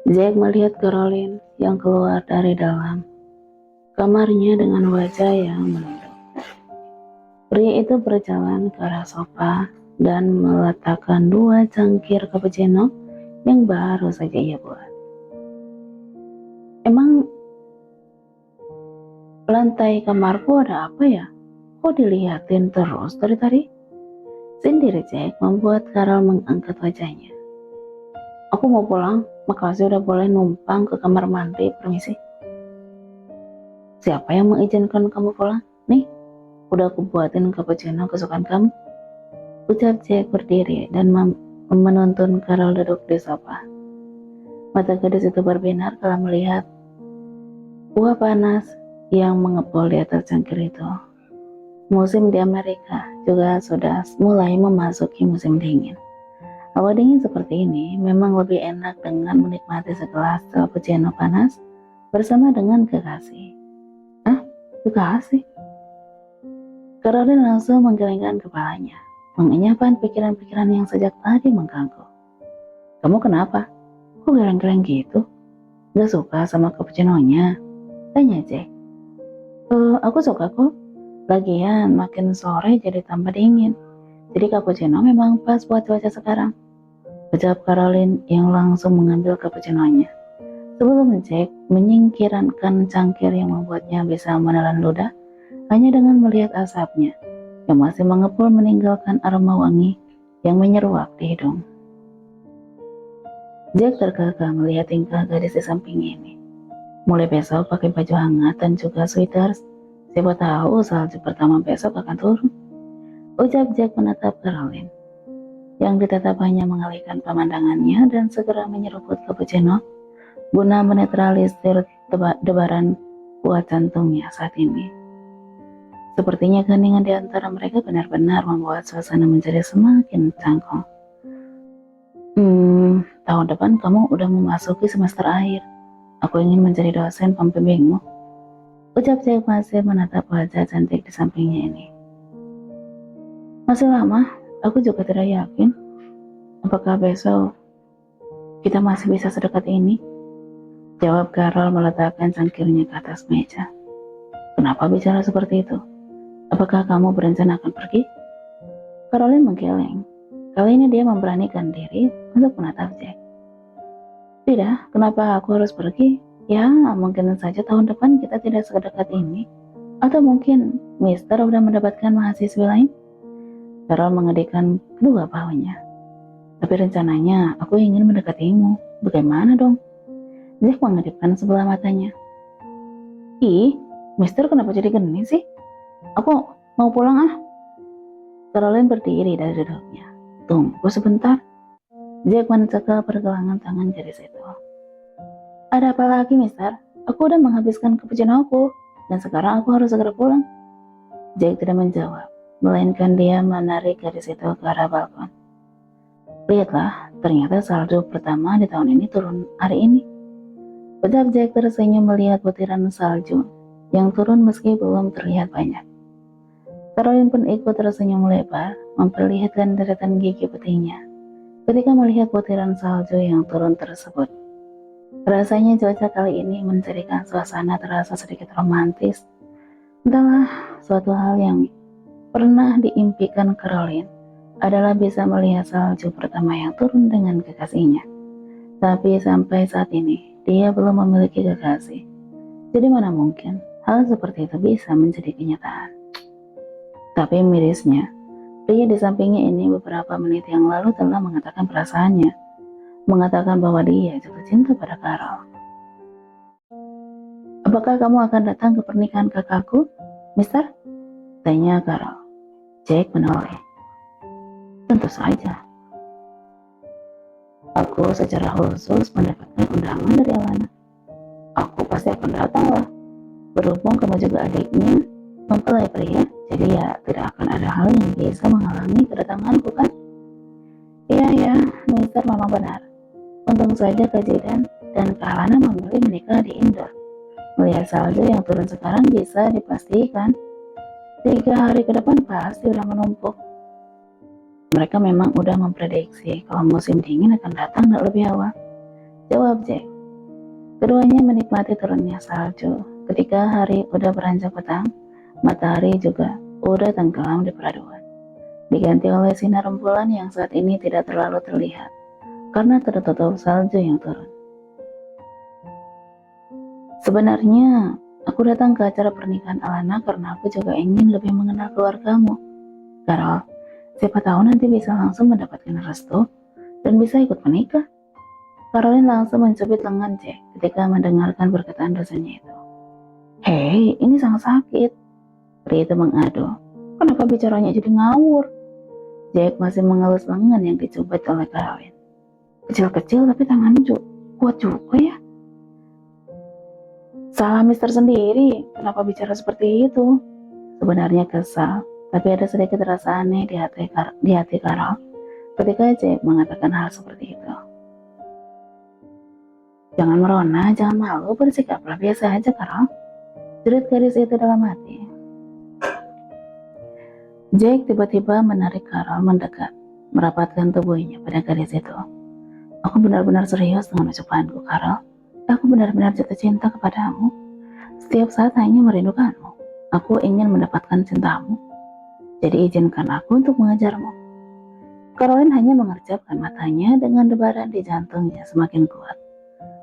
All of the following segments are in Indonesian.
Jack melihat Caroline yang keluar dari dalam kamarnya dengan wajah yang menunduk. Pria itu berjalan ke arah sofa dan meletakkan dua cangkir cappuccino yang baru saja ia buat. Emang lantai kamarku ada apa ya? Kok dilihatin terus dari tadi? Sindir Jack membuat Carol mengangkat wajahnya. Aku mau pulang, makasih udah boleh numpang ke kamar mandi, permisi. Siapa yang mengizinkan kamu pulang? Nih, udah aku buatin cappuccino kesukaan kamu. Ucap Jack berdiri dan menuntun Carol duduk di sofa. Mata gadis itu berbinar kalau melihat uap panas yang mengepul di atas cangkir itu. Musim di Amerika juga sudah mulai memasuki musim dingin. Hawa dingin seperti ini memang lebih enak dengan menikmati segelas cappuccino panas bersama dengan kekasih. Kekasih? Caroline langsung menggelengkan kepalanya, mengenyahkan pikiran-pikiran yang sejak tadi mengganggu. Kamu kenapa? Kok geleng-geleng gitu? Gak suka sama cappuccino-nya? Tanya Jack. Aku suka kok. Lagian makin sore jadi tambah dingin. Jadi cappuccino memang pas buat cuaca sekarang. Ucap Caroline yang langsung mengambil cappuccino-nya. Sebelum Jack menyingkirkan cangkir yang membuatnya bisa menelan ludah, hanya dengan melihat asapnya yang masih mengepul meninggalkan aroma wangi yang menyeruak di hidung. Jack tergagap melihat tingkah gadis di sampingnya ini. Mulai besok pakai baju hangat dan juga sweaters. Siapa tahu salju pertama besok akan turun. Ucap Jack menatap Caroline, yang ditatap hanya mengalihkan pemandangannya dan segera menyeruput cappuccino guna menetralisir debaran kuat jantungnya saat ini. Sepertinya keheningan di antara mereka benar-benar membuat suasana menjadi semakin canggung. Tahun depan kamu udah memasuki semester akhir. Aku ingin menjadi dosen pembimbingmu. Ucap Jack masih menatap wajah cantik di sampingnya ini. Masih lama, aku juga tidak yakin apakah besok kita masih bisa sedekat ini. Jawab Carol meletakkan cangkirnya ke atas meja. Kenapa bicara seperti itu? Apakah kamu berencana akan pergi? Caroline menggeleng. Kali ini dia memberanikan diri untuk menatap Jack. Tidak, kenapa aku harus pergi? Ya, mungkin saja tahun depan kita tidak sedekat ini. Atau mungkin Mister udah mendapatkan mahasiswa lain? Carol mengedikkan kedua pahunya. Tapi rencananya aku ingin mendekatimu. Bagaimana dong? Jack mengedipkan sebelah matanya. Mister kenapa jadi gini sih? Aku mau pulang ah. Caroline berdiri dari duduknya. Tunggu sebentar. Jack mencekal pergelangan tangan gadis itu. Ada apa lagi, Mister? Aku udah menghabiskan cappuccino aku, dan sekarang aku harus segera pulang. Jack tidak menjawab, melainkan dia menarik gadis itu ke arah balkon. Lihatlah, ternyata saldo pertama di tahun ini turun hari ini. Ucap Jack tersenyum melihat butiran salju yang turun meski belum terlihat banyak. Caroline pun ikut tersenyum lebar, memperlihatkan deretan gigi putihnya ketika melihat butiran salju yang turun tersebut. Rasanya cuaca kali ini menjadikan suasana terasa sedikit romantis. Entahlah, suatu hal yang pernah diimpikan Caroline adalah bisa melihat salju pertama yang turun dengan kekasihnya. Tapi sampai saat ini, dia belum memiliki kekasih. Jadi mana mungkin hal seperti itu bisa menjadi kenyataan. Tapi mirisnya, pria di sampingnya ini beberapa menit yang lalu telah mengatakan perasaannya, mengatakan bahwa dia jatuh cinta pada Carol. Apakah kamu akan datang ke pernikahan kakakku, Mister? Tanya Carol. Jack menoleh. Tentu saja. Aku secara khusus mendapatkan undangan dari Alana. Aku pasti akan datang lah. Berhubung kamu juga adiknya, mempelai pria, jadi ya tidak akan ada hal yang bisa menghalangi kedatanganku kan? Iya, Mister memang benar. Untung saja Kak Jidan dan Kak Alana memilih menikah di indoor. Melihat salju yang turun sekarang bisa dipastikan 3 hari ke depan pasti udah menumpuk. Mereka memang udah memprediksi kalau musim dingin akan datang lebih awal. Jawab Jack Keduanya menikmati turunnya salju. Ketika hari udah beranjak petang, matahari juga udah tenggelam di peraduan, diganti oleh sinar rembulan yang saat ini tidak terlalu terlihat karena tertutup salju yang turun. Sebenarnya, aku datang ke acara pernikahan Alana karena aku juga ingin lebih mengenal keluargamu, Carol. Siapa tahu nanti bisa langsung mendapatkan restu dan bisa ikut menikah. Caroline langsung mencubit lengan Jack ketika mendengarkan perkataan dosennya itu. Hei, ini sangat sakit. Pria itu mengadu. Kenapa bicaranya jadi ngawur? Jack masih mengelus lengan yang dicubit oleh Caroline. Kecil-kecil tapi tangannya kuat juga ya. Salah mister sendiri, kenapa bicara seperti itu? Sebenarnya kesal, tapi ada sedikit rasa aneh di hati Carol ketika Jack mengatakan hal seperti itu. Jangan merona, jangan malu, bersikaplah biasa aja, Carol. Jerit gadis itu dalam hati. Jack tiba-tiba menarik Carol mendekat, merapatkan tubuhnya pada gadis itu. Aku benar-benar serius dengan ucapanku, Carol. Aku benar-benar jatuh cinta kepadamu. Setiap saat hanya merindukanmu. Aku ingin mendapatkan cintamu. Jadi izinkan aku untuk mengejarmu. Caroline hanya mengerjapkan matanya dengan debaran di jantungnya semakin kuat.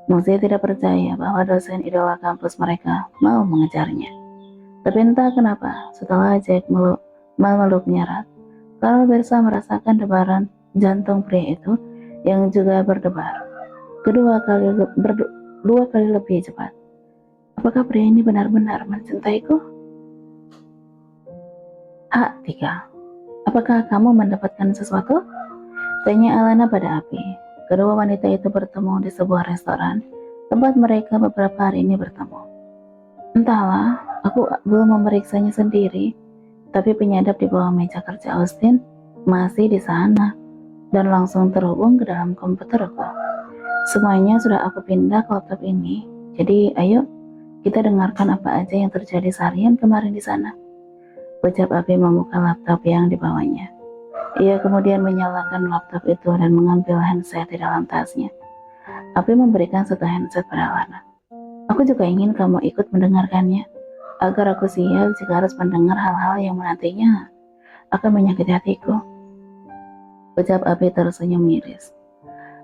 Masih tidak percaya bahwa dosen idola kampus mereka mau mengejarnya. Tapi entah kenapa, setelah Jack memeluknya erat, Carol bisa merasakan debaran jantung pria itu yang juga berdebar dua kali lebih cepat. Apakah pria ini benar-benar mencintaiku? Hak 3. Apakah kamu mendapatkan sesuatu? Tanya Alana pada Api. Kedua wanita itu bertemu di sebuah restoran tempat mereka beberapa hari ini bertemu. Entahlah, aku belum memeriksanya sendiri, tapi penyadap di bawah meja kerja Austin masih di sana dan langsung terhubung ke dalam komputerku. Semuanya sudah aku pindah ke laptop ini, jadi ayo kita dengarkan apa aja yang terjadi seharian kemarin di sana. Ucap Api membuka laptop yang dibawanya. Ia kemudian menyalakan laptop itu dan mengambil handset di dalam tasnya. Api memberikan satu handset pada Alana. Aku juga ingin kamu ikut mendengarkannya, agar aku siap jika harus mendengar hal-hal yang nantinya akan menyakiti hatiku. Ucap Api tersenyum miris.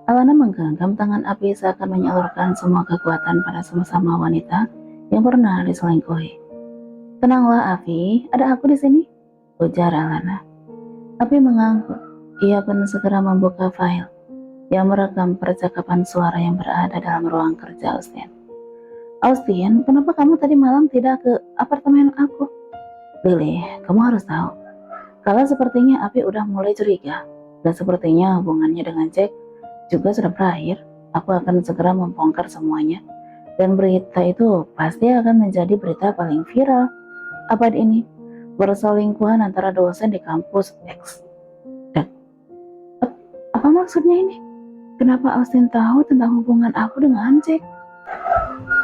Alana menggenggam tangan Api seakan menyalurkan semua kekuatan pada sama-sama wanita yang pernah diselingkuhi. Tenanglah Api, ada aku di sini, ujar Alana. Api mengangguk. Ia pun segera membuka file yang merekam percakapan suara yang berada dalam ruang kerja Austin. Austin, kenapa kamu tadi malam tidak ke apartemen aku? Lily, kamu harus tahu, kalau sepertinya Api udah mulai curiga, dan sepertinya hubungannya dengan Jack juga sudah berakhir. Aku akan segera membongkar semuanya, dan berita itu pasti akan menjadi berita paling viral. Apa ini? Perselingkuhan antara dosen di kampus X. Dan apa maksudnya ini? Kenapa Austin tahu tentang hubungan aku dengan Jack?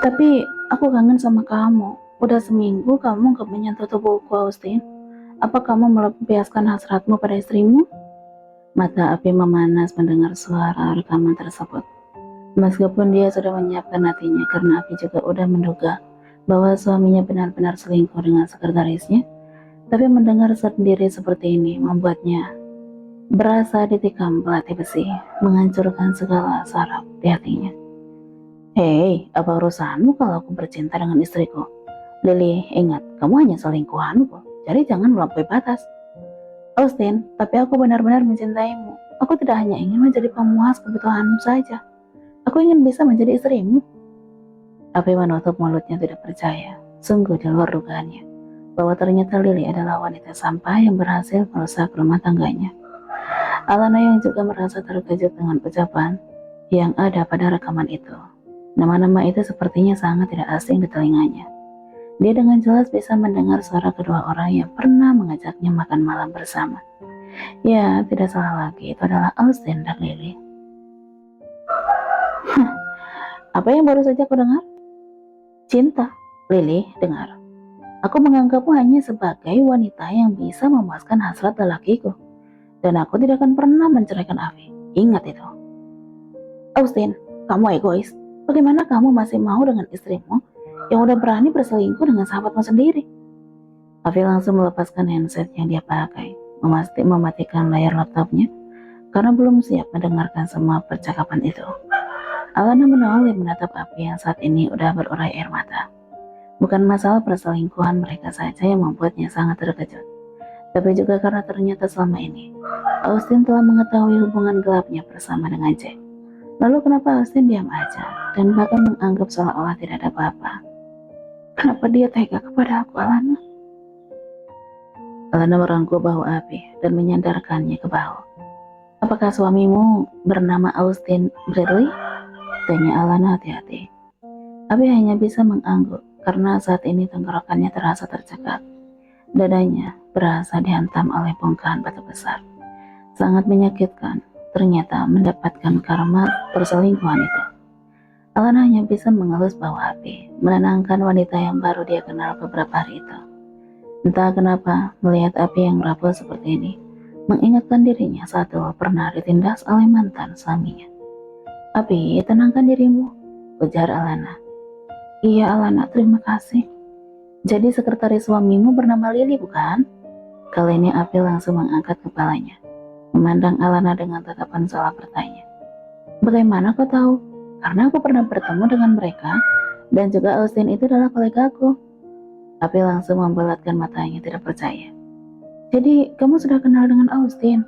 Tapi aku kangen sama kamu. Udah seminggu kamu gak menyentuh tubuhku, Austin. Apa kamu melampiaskan hasratmu pada istrimu? Mata Api memanas mendengar suara rekaman tersebut. Meskipun dia sudah menyiapkan hatinya karena Api juga udah menduga bahwa suaminya benar-benar selingkuh dengan sekretarisnya, tapi mendengar sendiri seperti ini membuatnya berasa ditikam pelatih besi, menghancurkan segala saraf di hatinya. Hei, apa urusanmu kalau aku bercinta dengan istriku? Lily, ingat, kamu hanya selingkuhanku, jadi jangan melampaui batas. Austin, tapi aku benar-benar mencintaimu. Aku tidak hanya ingin menjadi pemuas kebutuhanmu saja. Aku ingin bisa menjadi istrimu. Api menutup mulutnya tidak percaya, sungguh di luar dugaannya, bahwa ternyata Lily adalah wanita sampah yang berhasil merusak rumah tangganya. Alana yang juga merasa terkejut dengan ucapan yang ada pada rekaman itu. Nama-nama itu sepertinya sangat tidak asing di telinganya. Dia dengan jelas bisa mendengar suara kedua orang yang pernah mengajaknya makan malam bersama. Ya, tidak salah lagi, itu adalah Austin dan Lily. Apa yang baru saja aku dengar? Cinta. Lily, dengar. Aku menganggapmu hanya sebagai wanita yang bisa memuaskan hasrat lelakiku. Dan aku tidak akan pernah menceraikan Avi. Ingat itu. Austin, kamu egois. Bagaimana kamu masih mau dengan istrimu yang udah berani berselingkuh dengan sahabatmu sendiri? Avi langsung melepaskan handset yang dia pakai, mematikan layar laptopnya karena belum siap mendengarkan semua percakapan itu. Alana menoleh menatap Avi yang saat ini udah berurai air mata. Bukan masalah perselingkuhan mereka saja yang membuatnya sangat terkejut, tapi juga karena ternyata selama ini Austin telah mengetahui hubungan gelapnya bersama dengan Jack. Lalu kenapa Austin diam aja dan bahkan menganggap seolah-olah tidak ada apa-apa? Kenapa dia tega kepada aku, Alana? Alana merangkul bahu Avi dan menyandarkannya ke bahu. Apakah suamimu bernama Austin Bradley? Tanya Alana hati-hati. Avi hanya bisa mengangguk karena saat ini tenggorokannya terasa tercekat. Dadanya berasa dihantam oleh bongkahan batu besar. Sangat menyakitkan ternyata mendapatkan karma perselingkuhan itu. Alana hanya bisa mengelus bahu Avi, menenangkan wanita yang baru dia kenal beberapa hari itu. Entah kenapa melihat Avi yang rapuh seperti ini mengingatkan dirinya saat dulu pernah ditindas oleh mantan suaminya. Avi, tenangkan dirimu, ujar Alana. Iya Alana, terima kasih. Jadi sekretaris suamimu bernama Lily bukan? Kali ini Avi langsung mengangkat kepalanya, memandang Alana dengan tatapan seolah bertanya. Bagaimana kau tahu? Karena aku pernah bertemu dengan mereka, dan juga Austin itu adalah kolegaku. Avi langsung membulatkan matanya tidak percaya. Jadi kamu sudah kenal dengan Austin?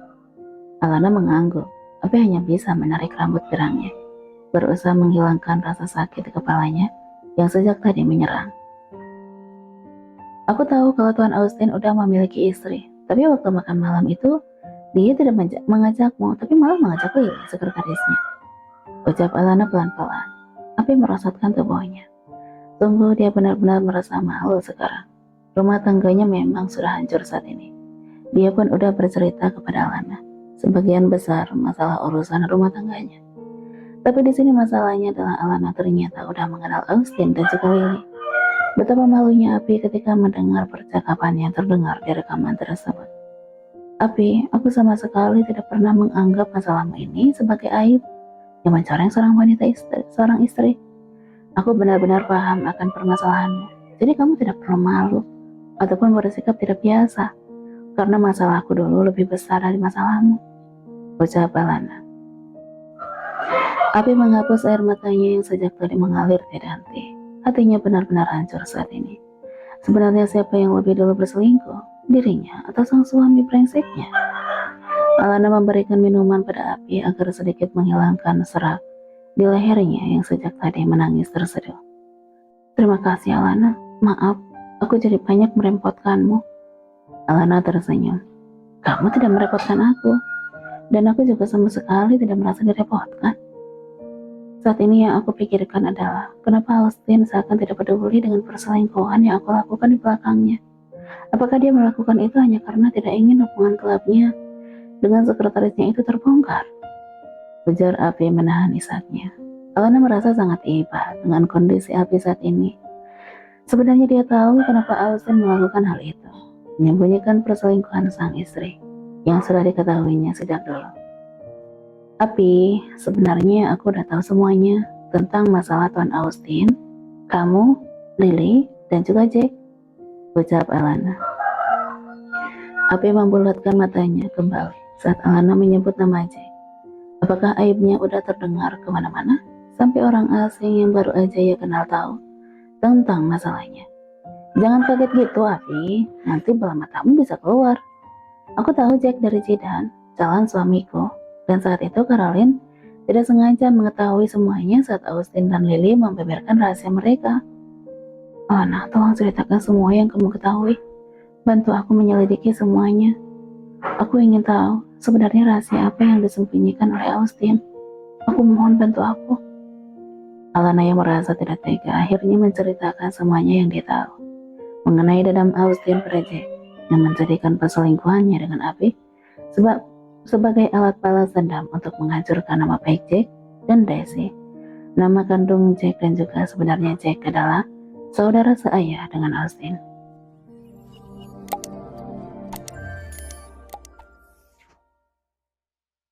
Alana mengangguk. Avi hanya bisa menarik rambut pirangnya, berusaha menghilangkan rasa sakit di kepalanya yang sejak tadi menyerang. Aku tahu kalau Tuan Austin udah memiliki istri, tapi waktu makan malam itu dia tidak mengajakmu, tapi malah mengajak Lily, sekretarisnya. Ucap Alana pelan-pelan. Avi merosotkan tubuhnya. Sungguh dia benar-benar merasa malu sekarang. Rumah tangganya memang sudah hancur saat ini. Dia pun udah bercerita kepada Alana sebagian besar masalah urusan rumah tangganya. Tapi di sini masalahnya adalah Alana ternyata udah mengenal Austin dan juga Lily. Betapa malunya Avi ketika mendengar percakapan yang terdengar di rekaman tersebut. Avi, aku sama sekali tidak pernah menganggap masalahmu ini sebagai aib yang mencoreng seorang istri. Aku benar-benar paham akan permasalahanmu. Jadi kamu tidak perlu malu ataupun bersikap tidak biasa, karena masalahku dulu lebih besar dari masalahmu, ucap Alana. Avi menghapus air matanya yang sejak tadi mengalir tiada henti. Hatinya benar-benar hancur saat ini. Sebenarnya siapa yang lebih dulu berselingkuh? Dirinya atau sang suami brengseknya? Alana memberikan minuman pada Avi agar sedikit menghilangkan serak di lehernya yang sejak tadi menangis terseduh. Terima kasih Alana, maaf, aku jadi banyak merepotkanmu. Alana tersenyum. Kamu tidak merepotkan aku, dan aku juga sama sekali tidak merasa direpotkan. Saat ini yang aku pikirkan adalah kenapa Austin seakan tidak peduli dengan perselingkuhan yang aku lakukan di belakangnya. Apakah dia melakukan itu hanya karena tidak ingin hubungan gelapnya dengan sekretarisnya itu terbongkar? Ujar Avi menahan isaknya. Alana merasa sangat iba dengan kondisi Avi saat ini. Sebenarnya dia tahu kenapa Austin melakukan hal itu, menyembunyikan perselingkuhan sang istri yang sudah diketahuinya sejak dulu. Tapi sebenarnya aku udah tahu semuanya tentang masalah Tuan Austin, kamu, Lily, dan juga Jack, ucap Alana. Avi membulatkan matanya kembali saat Alana menyebut nama Jack. Apakah aibnya udah terdengar kemana-mana sampai orang asing yang baru aja ya kenal tahu tentang masalahnya? Jangan kaget gitu Avi, nanti bola matamu bisa keluar. Aku tahu Jack dari Jidan, calon suamiku. Dan saat itu Caroline tidak sengaja mengetahui semuanya saat Austin dan Lily membeberkan rahasia mereka. Alana, tolong ceritakan semua yang kamu ketahui. Bantu aku menyelidiki semuanya. Aku ingin tahu sebenarnya rahasia apa yang disembunyikan oleh Austin. Aku mohon bantu aku. Alana yang merasa tidak tega akhirnya menceritakan semuanya yang dia tahu mengenai dendam Austin pada Jack yang menjadikan perselingkuhannya dengan Avi sebagai alat balas dendam untuk menghancurkan nama baik Jack dan Daisy. Nama kandung Jack dan juga sebenarnya Jack adalah saudara seayah dengan Austin.